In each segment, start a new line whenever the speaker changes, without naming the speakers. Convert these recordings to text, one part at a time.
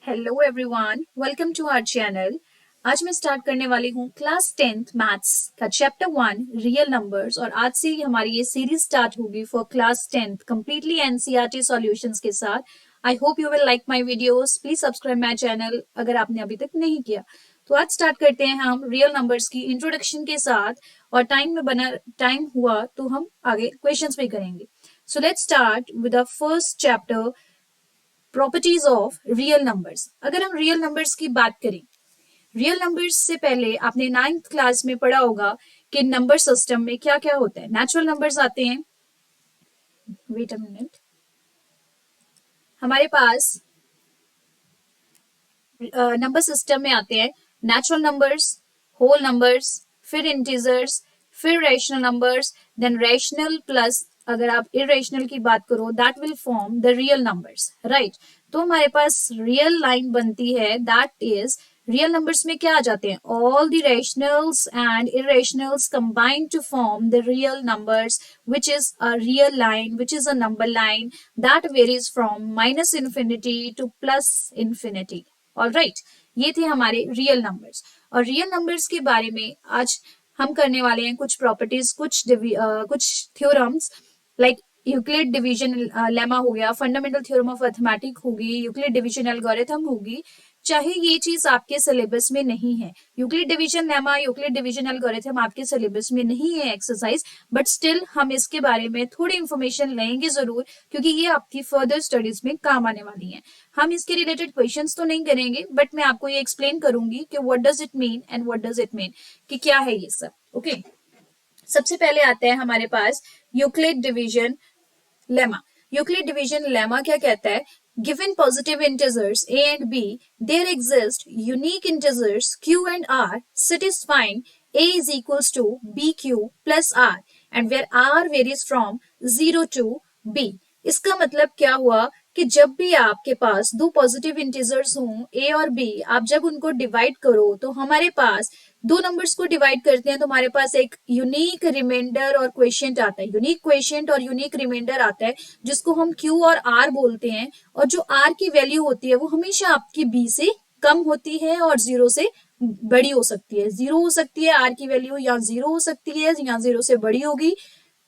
Hello everyone, welcome to our channel. आज मैं start करने वाली हूँ क्लास 10th मैथ्स का चैप्टर 1 रियल नंबर्स। और आज से हमारी ये सीरीज स्टार्ट होगी for class 10th completely NCERT solutions के साथ। I hope you will like my videos. Please subscribe my channel अगर आपने अभी तक नहीं किया। तो आज स्टार्ट करते हैं हम रियल नंबर्स की इंट्रोडक्शन के साथ, और टाइम हुआ तो हम आगे क्वेश्चंस भी करेंगे। So let's start with the first chapter, properties of real numbers. अगर हम रियल नंबर्स की बात करें, रियल नंबर्स से पहले आपने 9th क्लास में पढ़ा होगा कि नंबर सिस्टम में क्या क्या होता है। नेचुरल नंबर्स आते हैं, वेट अ मिनट, हमारे पास नंबर सिस्टम में आते हैं नेचुरल नंबर्स, होल नंबर्स, फिर इंटीजर्स, फिर rational numbers, then rational plus अगर आप इरेशनल की बात करो that will form the real numbers, right. तो हमारे पास रियल लाइन बनती है, दैट इज रियल नंबर्स में क्या आ जाते हैं, all the rationals and irrationals combined to form the real numbers which is a real line, which is a number line that varies from minus infinity to plus infinity. All right, ये थे हमारे real numbers. और real numbers के बारे में आज हम करने वाले हैं कुछ प्रॉपर्टीज, कुछ theorems, like Euclid division lemma हो गया, फंडामेंटल थ्योरम ऑफ अर्थमेटिक होगी, यूक्लिड डिवीजन एल्गोरिथम होगी। चाहे ये चीज आपके सिलेबस में नहीं है, Euclid division lemma, Euclid division algorithm आपके सिलेबस में नहीं है एक्सरसाइज, बट स्टिल हम इसके बारे में थोड़ी इंफॉर्मेशन लेंगे जरूर, क्योंकि ये आपकी फर्दर स्टडीज में काम आने वाली है। हम इसके रिलेटेड क्वेश्चंस तो नहीं करेंगे, बट मैं आपको ये एक्सप्लेन करूंगी कि what does it mean and what does it mean, कि क्या है ये सब। ओके, सबसे पहले आता है हमारे पास Euclid division lemma. Euclid division lemma क्या कहता है, given positive integers a and b, there exist unique integers q and r satisfying a is equals to bq plus r and where r varies from 0 to b। इसका मतलब क्या हुआ कि जब भी आपके पास दो पॉजिटिव इंटीजर्स हों a और b, आप जब उनको डिवाइड करो तो हमारे पास दो नंबर्स को डिवाइड करते हैं तो हमारे पास एक यूनिक रिमाइंडर और क्वेश्चन आता है, यूनिक क्वेश्चन और यूनिक रिमाइंडर आता है, जिसको हम q और r बोलते हैं। और जो r की वैल्यू होती है वो हमेशा आपकी b से कम होती है और 0 से बड़ी हो सकती है। 0 हो सकती है r की वैल्यू, या 0 हो सकती है या 0 से बड़ी होगी,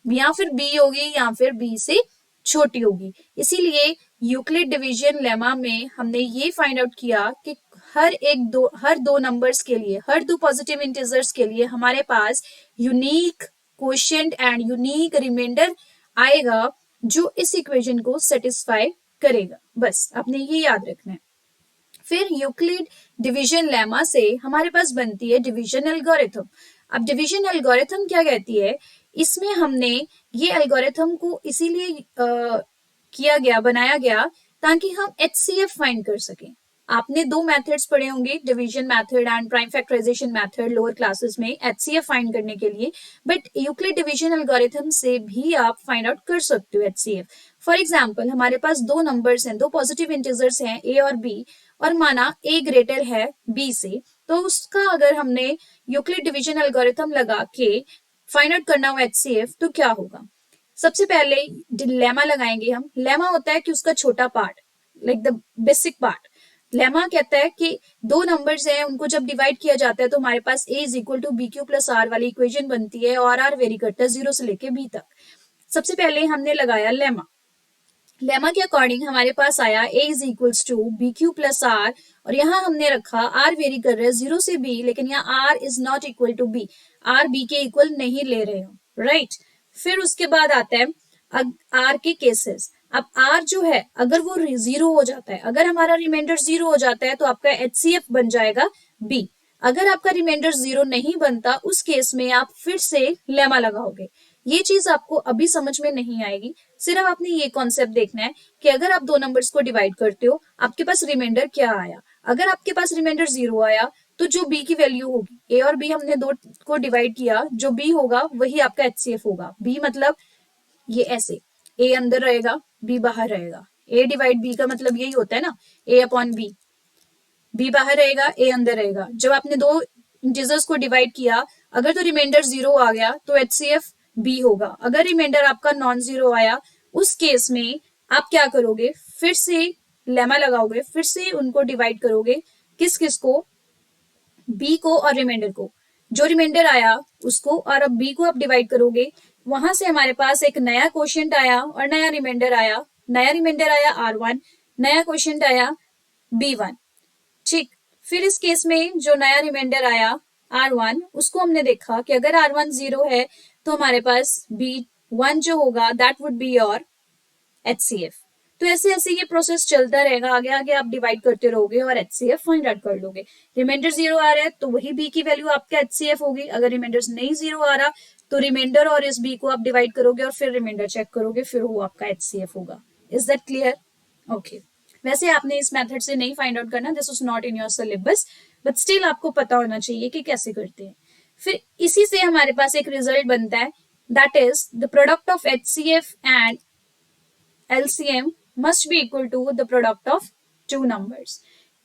या फिर b होगी, या फिर b से छोटी होगी। इसीलिए यूक्लिड डिवीजन लेमा में हमने ये फाइंड आउट किया कि हर दो नंबर्स के लिए, हर दो पॉजिटिव इंटीजर्स के लिए हमारे पास unique quotient and unique remainder आएगा जो इस इक्वेशन को सेटिस्फाई करेगा। बस आपने ये याद रखना है। फिर यूक्लिड डिवीजन लेमा से हमारे पास बनती है डिवीजन एल्गोरिथम। अब डिवीजन एल्गोरिथम क्या कहती है, इसमें हमने ये एल्गोरिथम को इसीलिए बनाया गया ताकि हम HCF फाइंड कर सकें। आपने दो मेथड्स पढ़े होंगे, division method and prime factorization method, lower classes में HCF फाइंड करने के लिए, बट यूक्लिड डिवीजन एल्गोरिथम से भी आप फाइंड आउट कर सकते हो HCF। फॉर एग्जाम्पल, हमारे पास दो नंबर्स हैं, दो पॉजिटिव इंटीजर्स हैं a और b, और माना a ग्रेटर है b से, तो उसका अगर हमने यूक्लिड डिवीजन एल्गोरिथम लगा के फाइंड आउट करना हो HCF तो क्या होगा। सबसे पहले लेमा लगाएंगे हम। लेमा होता है कि उसका छोटा part, like the basic part. Lemma कहता है कि दो नंबर्स हैं, उनको जब डिवाइड किया जाता है तो हमारे पास a is equal to b q plus r वाली इक्वेशन बनती है, और r वेरी करता है 0 से लेके b तक। सबसे पहले हमने लगाया लेमा। लेमा के अकॉर्डिंग हमारे पास आया a is equals to b q plus r, और यहाँ हमने रखा r वेरी कर रहा है 0 से b, लेकिन यहाँ r is not equal to b, r b के इक्वल नहीं ले रहे हो, राइट। फिर उसके बाद आता है r के केसेस। अब r जो है अगर वो 0 हो जाता है, अगर हमारा रिमाइंडर 0 हो जाता है तो आपका HCF बन जाएगा b। अगर आपका रिमाइंडर 0 नहीं बनता, उस केस में आप फिर से लेमा लगाओगे। ये चीज आपको अभी समझ में नहीं आएगी, सिर्फ आपने ये कॉन्सेप्ट देखना है कि अगर आप दो नंबर्स को डिवाइड करते हो, आपके पास रिमाइंडर क्या आया। अगर आपके पास रिमाइंडर 0 आया तो जो b की वैल्यू होगी, a और b हमने दो को डिवाइड किया, जो b होगा वही आपका HCF होगा। b मतलब ये ऐसे, a अंदर रहेगा b बाहर रहेगा, a डिवाइड b का मतलब यही होता है ना, a अपॉन b। b बाहर रहेगा, a अंदर रहेगा। जब आपने दो इंटीजर्स को डिवाइड किया, अगर तो रिमाइंडर 0 आ गया तो HCF b होगा। अगर रिमाइंडर आपका नॉन जीरो आया, उस केस में आप क्या करोगे, फिर से लेमा लगाओगे, फिर से उनको डिवाइड करोगे, किस किस को, बी को और रिमाइंडर को। जो रिमाइंडर आया उसको, और अब बी को आप डिवाइड करोगे, वहां से हमारे पास एक नया क्वोशिएंट आया और नया रिमाइंडर आया। नया रिमाइंडर आया R1, नया क्वोशिएंट आया B1। ठीक, फिर इस केस में जो नया रिमाइंडर आया R1, उसको हमने देखा कि अगर R1 0 है तो हमारे पास B1 जो होगा that would be your HCF। तो ऐसे ऐसे ये प्रोसेस चलता रहेगा, आगे आगे आप डिवाइड करते रहोगे और HCF फाइंड आउट कर लोगे। रिमाइंडर 0 आ रहा है तो वही B की वैल्यू आपका HCF होगी। अगर रिमाइंडर नहीं 0 आ रहा तो रिमाइंडर और इस B को आप डिवाइड करोगे और फिर रिमाइंडर चेक करोगे, फिर वो आपका HCF होगा। Is that clear? ओके। वैसे आपने इस मेथड से नहीं फाइंड आउट करना, this was not in your syllabus, but still आपको पता होना चाहिए कि कैसे करते हैं। फिर इसी से हमारे पास एक रिजल्ट बनता है, that is the product of HCF and LCM must be equal to the product of two numbers।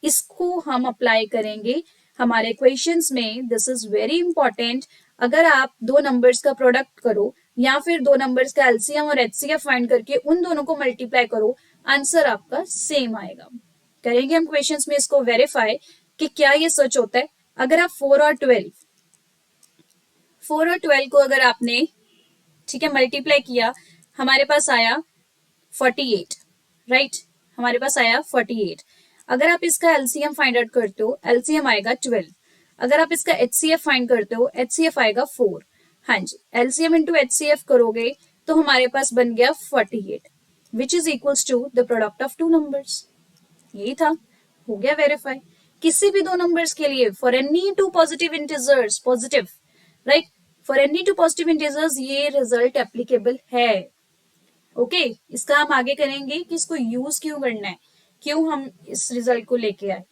इसको हम अप्लाई करेंगे हमारे क्वेश्चंस में। This is very important. अगर आप दो नंबर्स का प्रोडक्ट करो या फिर दो नंबर्स का LCM और HCF फाइंड करके उन दोनों को मल्टीप्लाई करो, आंसर आपका सेम आएगा। करेंगे हम क्वेश्चंस में इसको वेरीफाई कि क्या ये सच होता है। अगर आप 4 और 12 को अगर आपने ठीक है मल्टीप्लाई किया, हमारे पास आया 48, राइट, हमारे पास आया 48। अगर आप इसका LCM फाइंड आउट करते हो, LCM आएगा 12। अगर आप इसका HCF फाइंड करते हो, HCF आएगा 4। हाँ जी, LCM इंटू HCF करोगे तो हमारे पास बन गया 48, which is equals to the product of two numbers. यही था, हो गया वेरीफाई। किसी भी दो नंबर्स के लिए for any two positive integers, positive, right, for any two positive integers ये रिजल्ट एप्लीकेबल है। ओके, इसका हम आगे करेंगे कि इसको यूज क्यों करना है, क्यों हम इस रिजल्ट को लेके आए।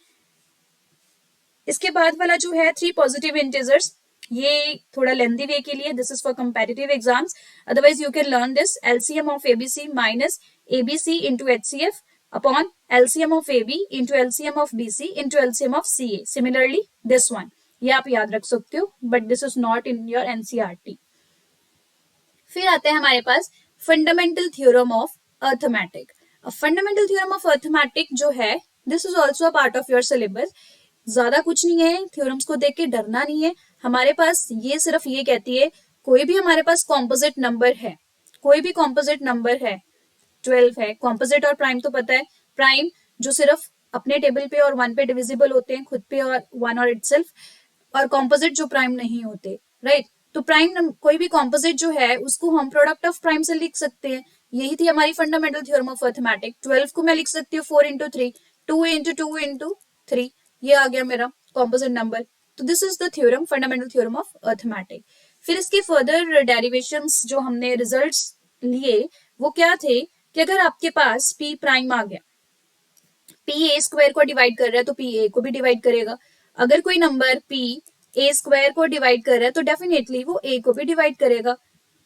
इसके बाद वाला जो है 3 पॉजिटिव इंटीजर्स, ये थोड़ा लेंथी वे के लिए, this is for competitive exams, otherwise you can learn this. LCM of ABC minus ABC into HCF upon LCM of AB into LCM of BC into LCM of CA। Similarly this one, ये आप याद रख सकते हो, but this is not in your NCERT। फिर आते हैं हमारे पास fundamental theorem of arithmetic. Fundamental theorem of arithmetic जो है, this is also a part of your syllabus. ज्यादा कुछ नहीं है, थ्योरम्स को देख के डरना नहीं है। हमारे पास ये सिर्फ ये कहती है, कोई भी हमारे पास कॉम्पोजिट नंबर है, कोई भी कॉम्पोजिट नंबर है, 12 है, कॉम्पोजिट और प्राइम तो पता है, प्राइम जो सिर्फ अपने टेबल पे और 1 पे डिविजिबल होते हैं, खुद पे और 1 और इटसेल्फ, और कॉम्पोजिट जो प्राइम नहीं होते, राइट। तो प्राइम कोई भी कॉम्पोजिट जो है उसको हम प्रोडक्ट ऑफ प्राइम से लिख सकते हैं। यही थी हमारी फंडामेंटल थ्योरम ऑफ अर्थमेटिक। 12 को मैं लिख सकती हूँ 4 इंटू 3, 2 इंटू 2 इंटू 3, ये आ गया मेरा कॉम्पोजिट नंबर। तो this is the theorem, fundamental theorem of arithmetic. फिर इसके फर्दर डेरिवेशंस जो हमने रिजल्ट्स लिए वो क्या थे कि अगर आपके पास p प्राइम आ गया, p a स्क्वायर को डिवाइड कर रहा है तो p a को भी डिवाइड करेगा। अगर कोई नंबर p a स्क्वायर को डिवाइड कर रहा है तो डेफिनेटली वो a को भी डिवाइड करेगा।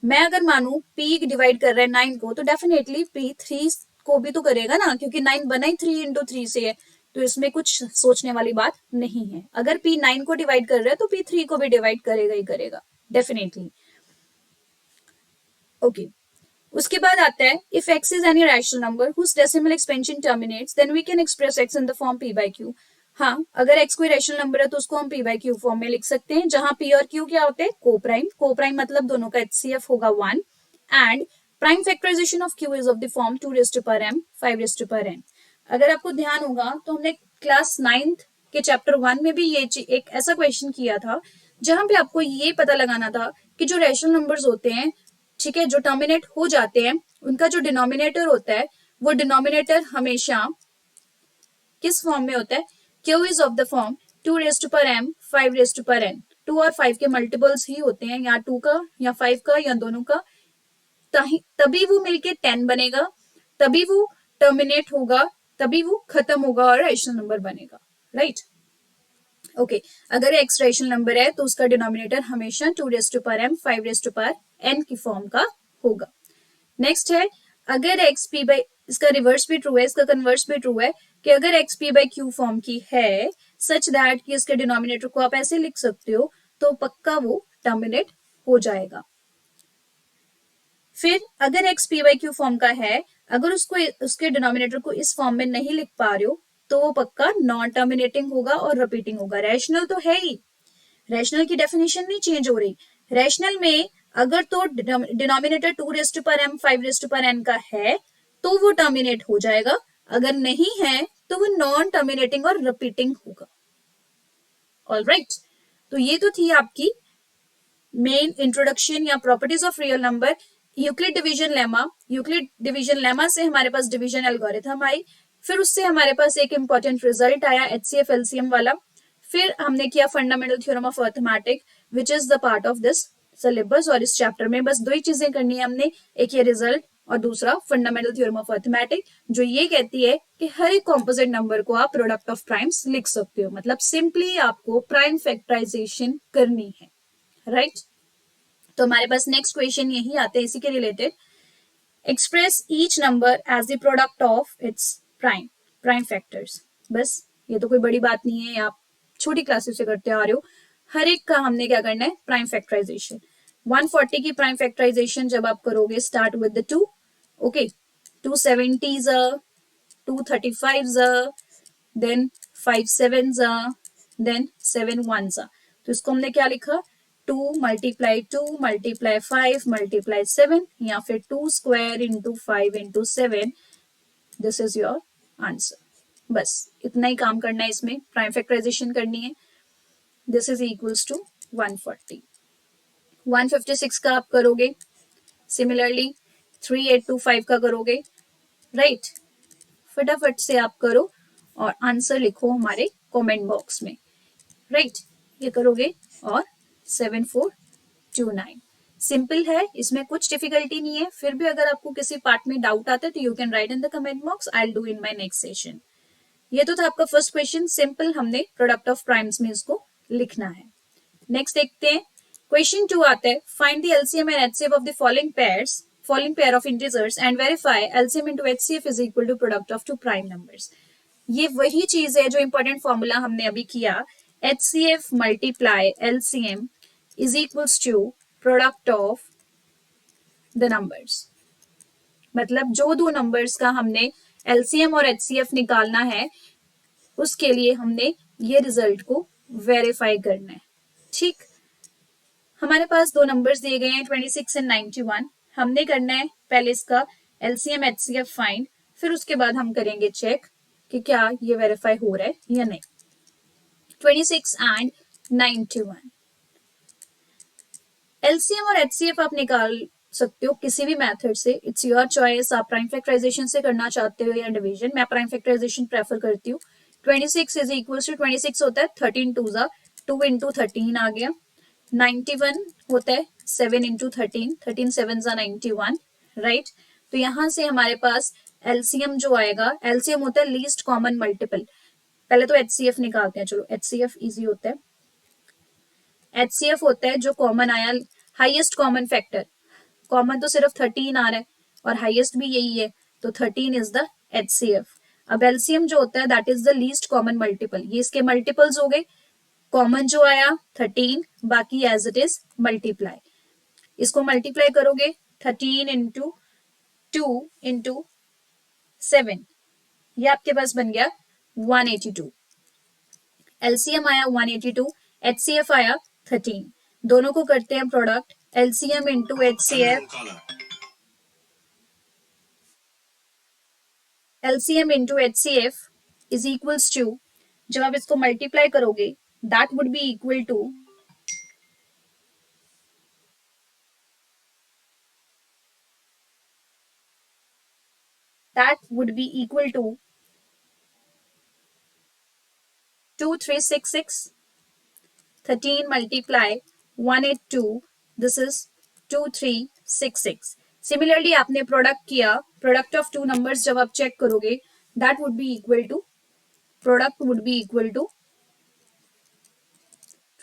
मैं अगर मानू p डिवाइड कर रहा है 9 को, तो डेफिनेटली p 3 को भी तो करेगा ना, क्योंकि 9 बना ही 3 इंटू 3 से है, तो इसमें कुछ सोचने वाली बात नहीं है। अगर p 9 को डिवाइड कर रहा है तो p 3 को भी डिवाइड करेगा ही करेगा डेफिनेटली। ओके, उसके बाद आता है if x is any rational number whose decimal expansion terminates then we can express x in the form p by q। हाँ, अगर x कोई रैशनल नंबर है तो उसको हम p by q फॉर्म में लिख सकते हैं, जहां p और q क्या होते हैं, को प्राइम। को प्राइम मतलब दोनों का HCF होगा 1, and prime factorization of q is of the form 2 raised to power m 5 raised to power n। अगर आपको ध्यान होगा तो हमने क्लास 9th के चैप्टर 1 में भी ये एक ऐसा क्वेश्चन किया था जहां पे आपको ये पता लगाना था कि जो रैशनल नंबर्स होते हैं, ठीक है, जो टर्मिनेट हो जाते हैं, उनका जो डिनोमिनेटर होता है वो डिनोमिनेटर हमेशा किस फॉर्म में होता है, q is of the form 2 raised to power m 5 raised to power n। 2 और 5 के मल्टीपल्स ही होते हैं, या 2 का या 5 का या दोनों का, तभी वो मिलके 10 बनेगा, तभी वो टर्मिनेट होगा, तभी वो खत्म होगा और रैशनल नंबर बनेगा, राइट। ओके, अगर एक्स रैशनल नंबर है तो उसका डिनोमिनेटर हमेशा 2 raised to power m 5 raised to power n की फॉर्म का होगा। नेक्स्ट है, अगर एक्स पी बाई, इसका रिवर्स भी ट्रू है, इसका कन्वर्स भी ट्रू है, कि अगर x P by Q form की है सच दैट कि इसके डिनोमिनेटर को आप ऐसे लिख सकते हो, तो पक्का वो टर्मिनेट हो जाएगा। फिर अगर x P by Q form का है, अगर उसको उसके डिनोमिनेटर को इस फॉर्म में नहीं लिख पा रहे हो तो वो पक्का नॉन टर्मिनेटिंग होगा और रिपीटिंग होगा। रैशनल तो है ही, रैशनल की डेफिनेशन नहीं चेंज हो रही। रैशनल में अगर तो denominator 2 raise to power m 5 raise to power n का है तो वो टर्मिनेट हो जाएगा, अगर नहीं है तो वो नॉन टर्मिनेटिंग और रिपीटिंग होगा। ऑलराइट, तो ये तो थी आपकी मेन इंट्रोडक्शन या properties of real number. Euclid division lemma, Euclid division lemma से हमारे पास डिवीजन एल्गोरिथम आई, फिर उससे हमारे पास एक इंपॉर्टेंट रिजल्ट आया HCF LCM वाला, फिर हमने किया fundamental theorem of arithmetic which is the part of this syllabus. और इस चैप्टर में बस दो ही चीजें करनी है हमने, एक ये रिजल्ट और दूसरा फंडामेंटल थ्योरम ऑफ अर्थमेटिक, जो ये कहती है कि हर एक कॉम्पोजिट नंबर को आप प्रोडक्ट ऑफ प्राइम्स लिख सकते हो, मतलब सिंपली आपको प्राइम फैक्टराइजेशन करनी है। राइट, तो हमारे पास नेक्स्ट क्वेश्चन यही आते हैं इसी के रिलेटेड। Express each number as the product of its prime factors. बस ये तो कोई बड़ी बात नहीं है, आप छोटी क्लासेस से करते आ रहे हो। हर एक का हमने क्या करना है, प्राइम फैक्टराइजेशन। 140 की प्राइम फैक्टराइजेशन जब आप करोगे, start with the 2, okay, 270s, 235s, then 5 7s, then 7 1s। तो इसको हमने क्या लिखा, 2 मल्टीप्लाई 2 मल्टीप्लाई 5 मल्टीप्लाई 7, या फिर 2 square into 5 into 7, this is your answer. बस इतना ही काम करना है, इसमें प्राइम फैक्टराइजेशन करनी है। This is equals to 140। 156 का आप करोगे, सिमिलरली 3825 का करोगे। राइट, फटाफट से आप करो और आंसर लिखो हमारे कमेंट बॉक्स में। राइट, ये करोगे और 7429। सिंपल है, इसमें कुछ डिफिकल्टी नहीं है। फिर भी अगर आपको किसी पार्ट में डाउट आता है तो you can write in the comment box, I will do in my next session. ये तो था आपका फर्स्ट क्वेश्चन, सिंपल, हमने प्रोडक्ट ऑफ प्राइम्स में इसको लिखना है। नेक्स्ट देखते हैं, क्वेश्चन 2 आता है, find the LCM and HCF of the following pair of integers and verify LCM into HCF is equal to product of two prime numbers. ये वही चीज है जो इंपॉर्टेंट फॉर्मूला हमने अभी किया, HCF multiply LCM is equals to product of the numbers. मतलब जो दो नंबर्स का हमने LCM और HCF निकालना है उसके लिए हमने ये रिजल्ट को वेरीफाई करना है। ठीक, हमारे पास दो नंबर्स दिए गए हैं 26 एंड 91। हमने करना है पहले इसका LCM HCF फाइंड, फिर उसके बाद हम करेंगे चेक कि क्या ये वेरीफाई हो रहा है या नहीं। 26 एंड 91, LCM और HCF आप निकाल सकते हो किसी भी मेथड से, इट्स योर चॉइस। आप प्राइम फैक्टराइजेशन से करना चाहते हो या डिवीजन, मैं प्राइम फैक्टराइजेशन प्रेफर करती हूँ। 26 इज इक्वल टू 26 होता है 13 2 2 इंटू 13 आ गया। 91 होता है 7 इंटू 13, 13 7 91। राइट, तो यहां से हमारे पास LCM जो आएगा, LCM होता है लीस्ट कॉमन मल्टीपल। पहले तो HCF निकालते हैं, चलो HCF इजी होता है। HCF होता है जो कॉमन आया, हाईएस्ट कॉमन फैक्टर। कॉमन तो सिर्फ 13 आ रहा है और हाईएस्ट भी यही है, तो 13 इज द HCF। अब LCM जो होता है that is the least common multiple, ये इसके मल्टीपल्स हो गए। कॉमन जो आया 13, बाकी एज इट इज मल्टीप्लाई, इसको मल्टीप्लाई करोगे 13 इंटू 2 इंटू 7, ये आपके पास बन गया 182। LCM आया 182, HCF आया 13। दोनों को करते हैं product, LCM into HCF, LCM into HCF is equals to, जब आप इसको मल्टीप्लाई करोगे that would be equal to that would be equal to 2366, 13 multiply 182, this is 2366। Similarly आपने प्रोडक्ट किया, प्रोडक्ट ऑफ टू नंबर्स जब आप चेक करोगे that would be equal to, product would be equal to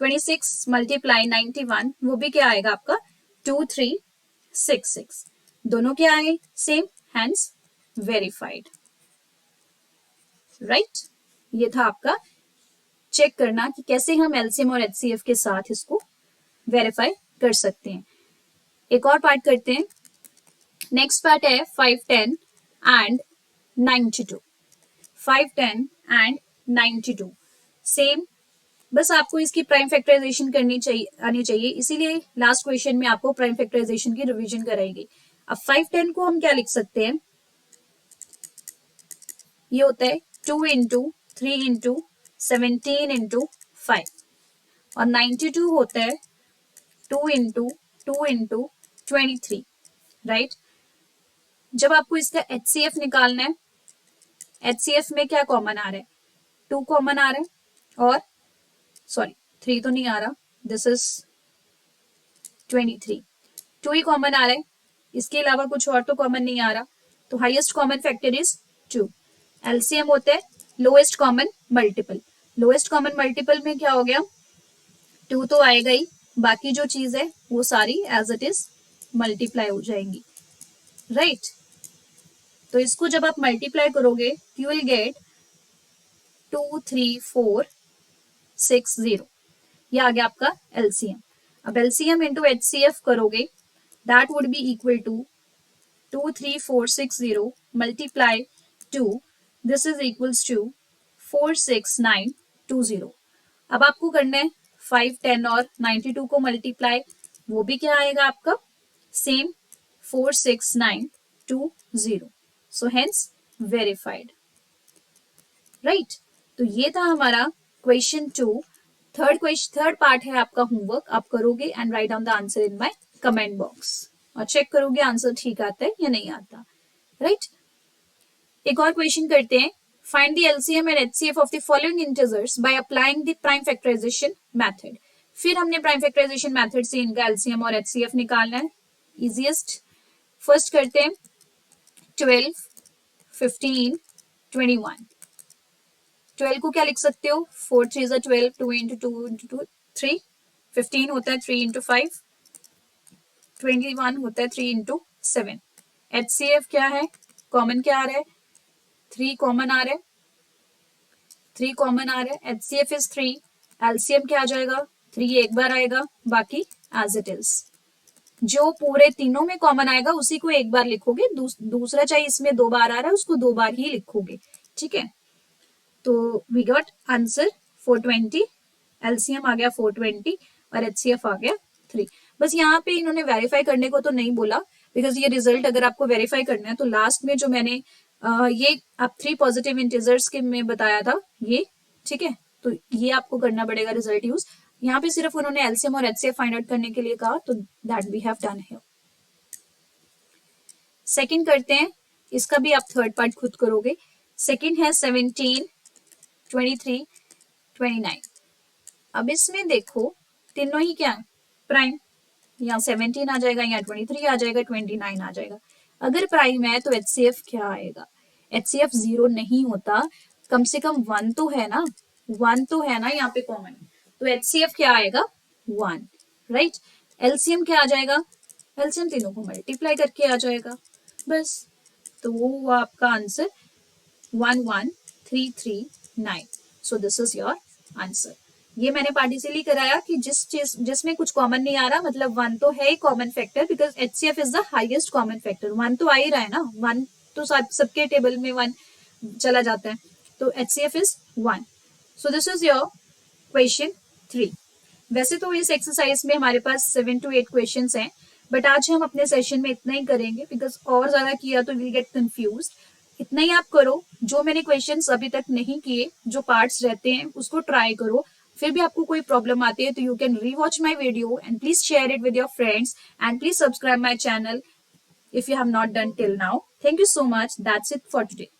26 multiply 91, वो भी क्या आएगा आपका 2366। दोनों क्या आए सेम, हैंस वेरीफाइड। राइट, ये था आपका चेक करना कि कैसे हम LCM और HCF के साथ इसको वेरीफाई कर सकते हैं। एक और पार्ट करते हैं, नेक्स्ट पार्ट है 510। and 92, 5, 10 and 92 same. बस आपको इसकी प्राइम फैक्टराइजेशन करनी चाहिए, आनी चाहिए, इसीलिए लास्ट क्वेश्चन में आपको प्राइम फैक्टराइजेशन की रिवीजन कराएगी। अब 5, 10 को हम क्या लिख सकते हैं, ये होता है 2 इंटू 3 इंटू 17 इंटू 5, और 92 होता है 2 इंटू 2 इंटू 23, राइट। जब आपको इसका HCF निकालना है, HCF में क्या कॉमन आ रहा है, 2 कॉमन आ रहा है, और सॉरी 3 तो नहीं आ रहा, दिस इज 23, 2 ही कॉमन आ रहा है, इसके अलावा कुछ और तो कॉमन नहीं आ रहा, तो highest common factor is 2। LCM होता है lowest common multiple, lowest common multiple में क्या हो गया, 2 तो आएगा ही, बाकी जो चीज है वो सारी एज इट इज मल्टीप्लाई हो जाएंगी, राइट। तो इसको जब आप मल्टीप्लाई करोगे यू विल गेट 2, 3, 4, 6, 0, ये आ गया आपका एलसीएम। अब एलसीएम इंटू HCF करोगे, that would be equal to 2, 3, 4, 6, 0 multiply 2, this is equals to 4, 6, 9, 2, 0। अब आपको करना है 5, 10 और 92 को मल्टीप्लाई, वो भी क्या आएगा आपका same 4, 6, 9, 2, 0, so hence verified, right. तो ये था हमारा क्वेश्चन 2। थर्ड पार्ट है आपका होमवर्क, आप करोगे and write down the answer in my comment box, और चेक करोगे आंसर ठीक आता है या नहीं आता, राइट। एक और क्वेश्चन करते हैं, find the LCM and HCF of the following integers by applying the prime factorization method. फिर हमने प्राइम फैक्टराइजेशन मेथड से इनका एलसीएम और HCF निकालना है, इजीएस्ट। फर्स्ट करते हैं 12, 15, 21। 12 को क्या लिख सकते हो, 4 3 is 12, 2 into 2 into 2 3, 15 होता है 3 into 5, 21 होता है 3 into 7। HCF क्या है, कॉमन क्या आ रहा है, 3 कॉमन आ रहा है, 3 कॉमन आ रहा है, HCF इज 3, एलसीएम क्या आ जाएगा, 3 एक बार आएगा, बाकी एज इट इज। जो पूरे तीनों में कॉमन आएगा उसी को एक बार लिखोगे, दूसरा चाहे इसमें 2 बार आ रहा है उसको 2 बार ही लिखोगे, ठीक है। तो वी गॉट आंसर 420, एलसीएम आ गया 420 और HCF आ गया 3। बस यहाँ पे इन्होंने वेरीफाई करने को तो नहीं बोला, बिकॉज ये रिजल्ट अगर आपको वेरीफाई करना है तो लास्ट में जो मैंने ये आप 3 पॉजिटिव इंटीजर्स के में बताया था ये, ठीक है, तो ये आपको करना पड़ेगा रिजल्ट यूज। यहाँ पे सिर्फ उन्होंने एलसीएम और HCF फाइंड आउट करने के लिए कहा, तो that we have done here. Second करते हैं, इसका भी आप थर्ड पार्ट खुद करोगे। सेकंड है 17, 23, 29। अब इसमें देखो तीनों ही क्या है प्राइम, यहाँ 17 आ जाएगा, यहाँ 23 आ जाएगा, 29 आ जाएगा। अगर प्राइम है तो HCF क्या आएगा, HCF 0 नहीं होता, कम से कम 1 तो है ना, 1 तो है ना यहाँ पे कॉमन, तो HCF क्या आएगा 1, राइट। एलसीएम क्या आ जाएगा, एलसीएम तीनों को मल्टीप्लाई करके आ जाएगा, बस। तो वो हुआ आपका answer 11339। So this is your answer. ये मैंने पार्ट इसीलिए कराया कि जिसमें कुछ कॉमन नहीं आ रहा, मतलब 1 तो है ही common factor, because HCF is the highest common factor, 1 तो आ ही रहा है ना, 1 तो सबके टेबल में 1 चला जाता है, तो HCF is 1। So this is your question 3। वैसे तो इस एक्सरसाइज में हमारे पास 7 to 8 क्वेश्चन हैं, बट आज हम अपने सेशन में इतना ही करेंगे, बिकॉज और ज्यादा किया तो विल गेट कंफ्यूज। इतना ही आप करो, जो मैंने क्वेश्चंस अभी तक नहीं किए, जो पार्ट्स रहते हैं उसको ट्राई करो। फिर भी आपको कोई प्रॉब्लम आती है तो you can rewatch my video and please share it with your friends and please subscribe my channel if you have not done till now. Thank you so much. That's it for today.